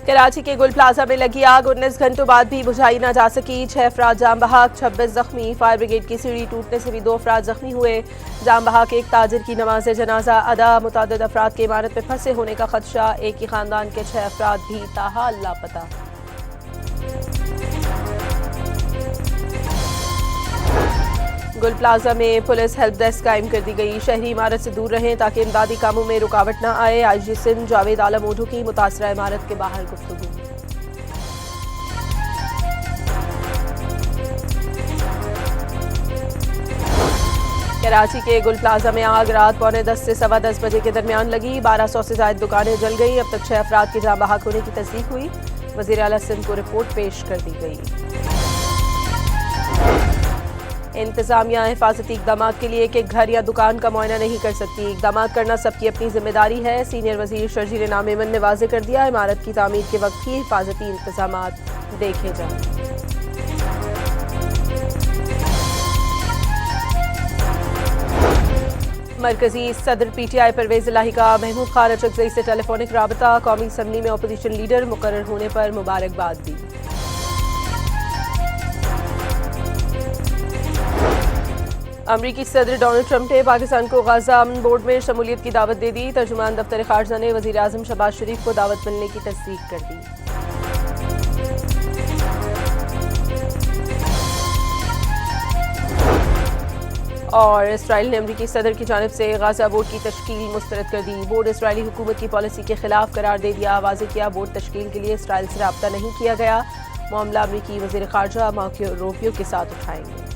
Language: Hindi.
कराची के गुल प्लाजा में लगी आग 19 घंटों बाद भी बुझाई न जा सकी। 6 अफराद जाम बहाक, 26 जख्मी। फायर ब्रिगेड की सीढ़ी टूटने से भी 2 अफराद जख्मी हुए। जाम बहाक एक ताजिर की नमाज जनाजा अदा। मुतादिद अफराद के इमारत में फंसे होने का खदशा। एक ही खानदान के 6 अफराद भी ताहाल लापता। गुल प्लाजा में पुलिस हेल्प डेस्क कायम कर दी गई। शहरी इमारत से दूर रहें ताकि इमदादी कामों में रुकावट न आए। आईजी सिंध जावेद आलम ओढू की मुतासरा इमारत के बाहर गुफ्तगू। कराची के गुल प्लाजा में आग रात 9:45 से 10:15 बजे के दरमियान लगी। 1200 से ज्यादा दुकानें जल गई। अब तक 6 अफराद के जाम बहाक होने की तस्दीक हुई। वज़ीर आला सिंध को रिपोर्ट पेश कर दी गई। इंतजामिया हिफाजती इकदाम के लिए कि घर या दुकान का मुआयना नहीं कर सकती। इकदाम करना सबकी अपनी जिम्मेदारी है। सीनियर वजीर शर्जील नामेमन ने वाज़ेह कर दिया। इमारत की तामीर के वक्त ही हिफाजती इंतजाम देखे जाएं। मरकजी सदर PTI परवेज इलाही का महमूद खान अचकजई से टेलीफोनिक राबता। कौमी असम्बली में अपोजिशन लीडर मुकर्रर होने पर मुबारकबाद दी। अमरीकी सदर डोनाल्ड ट्रंप ने पाकिस्तान को गाज़ा अमन बोर्ड में शमूलियत की दावत दे दी। तर्जुमान दफ्तर खारजा ने वज़ीर आज़म शहबाज शरीफ को दावत मिलने की तस्दीक कर दी। और इसराइल ने अमरीकी सदर की जानिब से गाज़ा बोर्ड की तश्कील मुस्तरद कर दी। बोर्ड इसराइली हुकूमत की पॉलिसी के खिलाफ करार दे दिया। वाज़ेह किया बोर्ड तश्कील के लिए इसराइल से राब्ता नहीं किया गया। मामला अमरीकी वज़ीर खारजा मार्को रूबियो के साथ उठाएंगे।